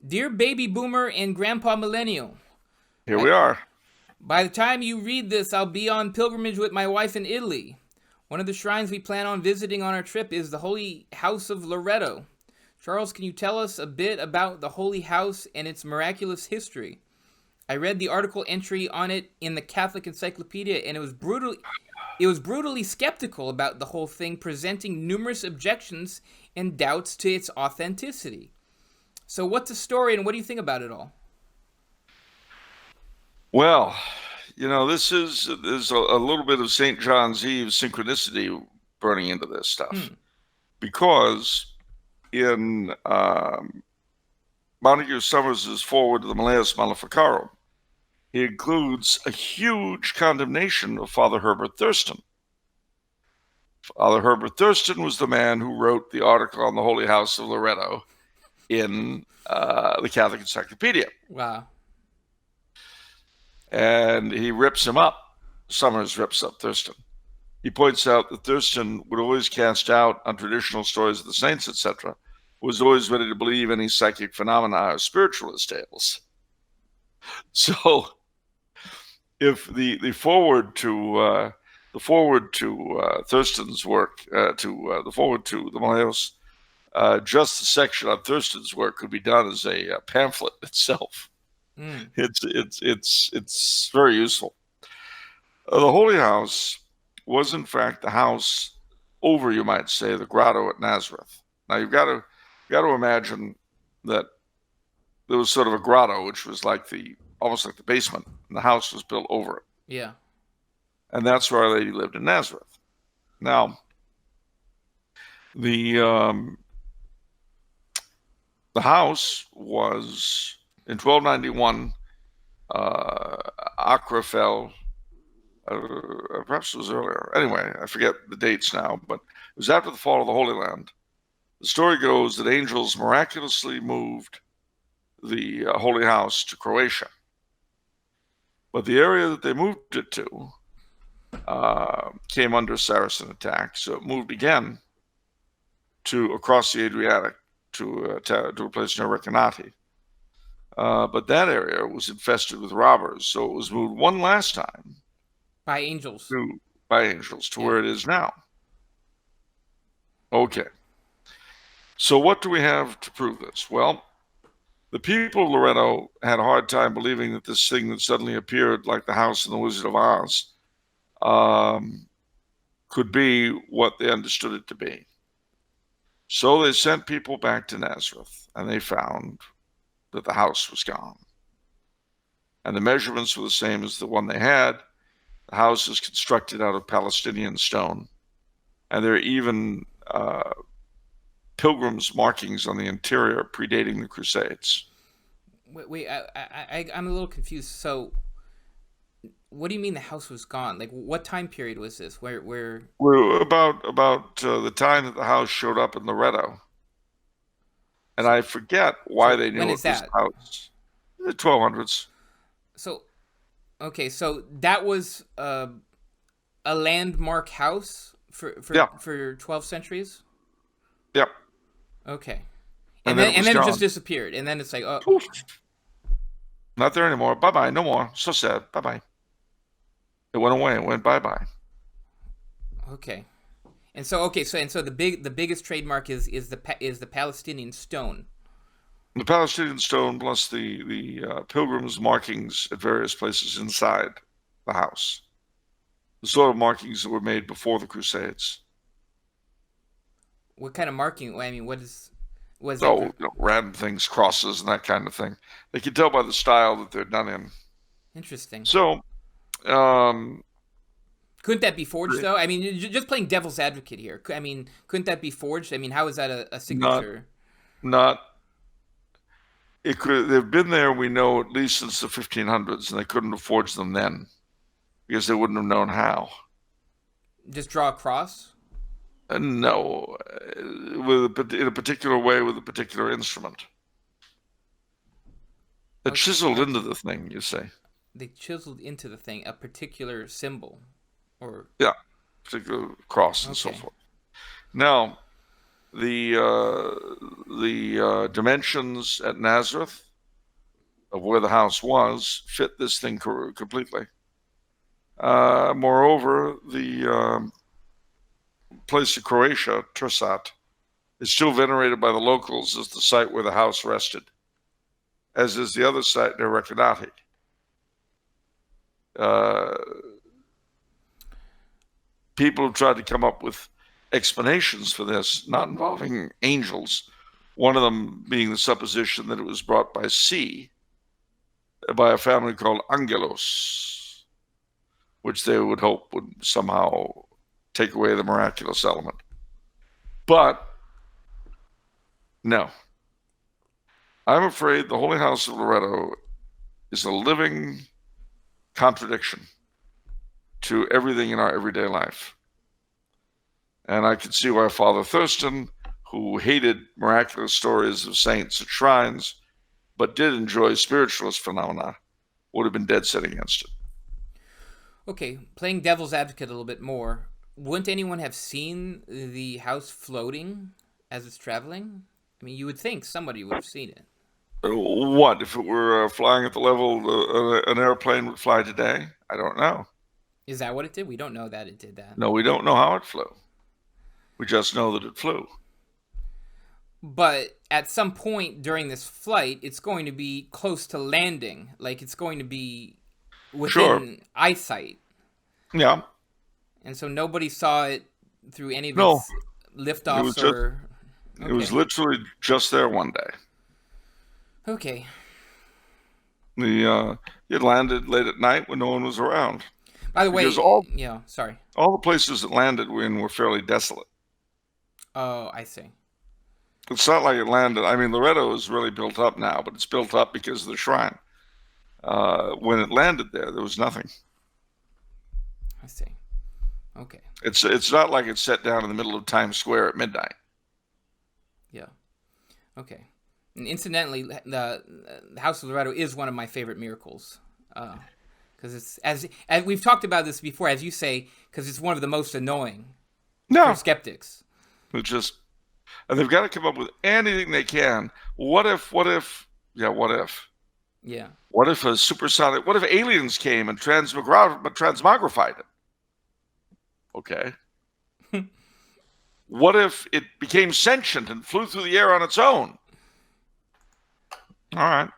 Dear Baby Boomer and Grandpa Millennial, Here I, we are. by the time you read this, I'll be on pilgrimage with my wife in Italy. One of the shrines we plan on visiting on our trip is the Holy House of Loreto. Charles, can you tell us a bit about the Holy House and its miraculous history? I read the article entry on it in the Catholic encyclopedia, and it was brutally skeptical about the whole thing, presenting numerous objections and doubts to its authenticity. So, what's the story, and what do you think about it all? Well, there's a little bit of St. John's Eve synchronicity burning into this stuff Hmm. because in Montague Summers's foreword to the Malleus Maleficarum, he includes a huge condemnation of Father Herbert Thurston. Father Herbert Thurston was the man who wrote the article on the Holy House of Loreto in the Catholic Encyclopedia. Wow. And he rips him up. Summers rips up Thurston. He points out that Thurston would always cast doubt on traditional stories of the saints, etc., was always ready to believe any psychic phenomena or spiritualist tales. So, if the forward to Thurston's work, the forward to the Malleus, just the section on Thurston's work could be done as a pamphlet itself. Hmm. It's very useful. The Holy House was, in fact, the house over, you might say, the grotto at Nazareth. Now you've got to imagine that there was sort of a grotto, which was like almost like the basement, and the house was built over it, Yeah. and that's where Our Lady lived in Nazareth. Now the um, the house was in 1291. Acre fell. Perhaps it was earlier. Anyway, I forget the dates now, but it was after the fall of the Holy Land. The story goes that angels miraculously moved the Holy House to Croatia. But the area that they moved it to came under Saracen attack, so it moved again to across the Adriatic to a place near Recanati. But that area was infested with robbers, so it was moved one last time By angels. to, by angels to Yeah. where it is now. Okay, so what do we have to prove this? Well, the people of Loreto had a hard time believing that this thing that suddenly appeared, like the house in the Wizard of Oz, um, could be what they understood it to be. So they sent people back to Nazareth, and they found that the house was gone. And the measurements were the same as the one they had. The house is constructed out of Palestinian stone, and there are even pilgrims' markings on the interior predating the Crusades. Wait, I'm a little confused. So, what do you mean the house was gone? Like, what time period was this? Where? We're about the time that the house showed up in Loreto, and So, I forget why so they when knew is it was that? the house. The 1200s. So, okay, so that was a landmark house Yeah, for 12 centuries. yeah. Okay, And and then then it and was then it just gone. disappeared, and then it's like, oh, Poof. Not there anymore. Bye bye. No more. So sad. Bye bye. It went away. It went bye bye. okay. And so the biggest trademark is the Palestinian stone. The Palestinian stone plus the pilgrims' markings at various places inside the house. The sort of markings that were made before the Crusades. What kind of marking? I mean, was like Oh, random things, crosses, and that kind of thing. They can tell by the style that they're done in. interesting. So, um, Couldn't that be forged though? I mean, just playing devil's advocate here. I mean, couldn't that be forged? I mean, how is that a not signature? not it could they've been there, we know, at least since the 1500s, and they couldn't have forged them then because they wouldn't have known how. Just draw a cross. No, in a particular way with a particular instrument. It Okay, chiseled into the thing, you say. they chiseled into the thing a particular symbol, or Yeah, particular cross and so okay. forth. Now, the dimensions at Nazareth of where the house was fit this thing completely. Moreover, the place of Croatia, Trsat, is still venerated by the locals as the site where the house rested, as is the other site near Recanati. People have tried to come up with explanations for this, not involving angels. One of them being the supposition that it was brought by sea by a family called Angelos, which they would hope would somehow take away the miraculous element. But no. I'm afraid the Holy House of Loreto is a living contradiction to everything in our everyday life. And I can see why Father Thurston, who hated miraculous stories of saints at shrines, but did enjoy spiritualist phenomena, would have been dead set against it. Okay, playing devil's advocate a little bit more, wouldn't anyone have seen the house floating as it's traveling? I mean, you would think somebody would have seen it. What, if it were flying at the level an airplane would fly today? I don't know. Is that what it did? We don't know that it did that. No, we don't know how it flew. We just know that it flew. But at some point during this flight, it's going to be close to landing. Like, it's going to be within eyesight. Yeah. And so nobody saw it through any of No. its liftoffs or... It was literally just there one day. Okay. It landed late at night when no one was around. By the way, all the places it landed in were fairly desolate. Oh, I see. It's not like it landed. I mean, Loreto is really built up now, but it's built up because of the shrine. When it landed there was nothing. I see. Okay. It's not like it's set down in the middle of Times Square at midnight. Yeah. Okay. And incidentally, the House of Loreto is one of my favorite miracles. Because it's, as we've talked about this before, as you say, because it's one of the most annoying for skeptics. It's just, and they've got to come up with anything they can. What if? Yeah, what if? Yeah. What if a supersonic? What if aliens came and transmogrified it? Okay. What if it became sentient and flew through the air on its own? All right.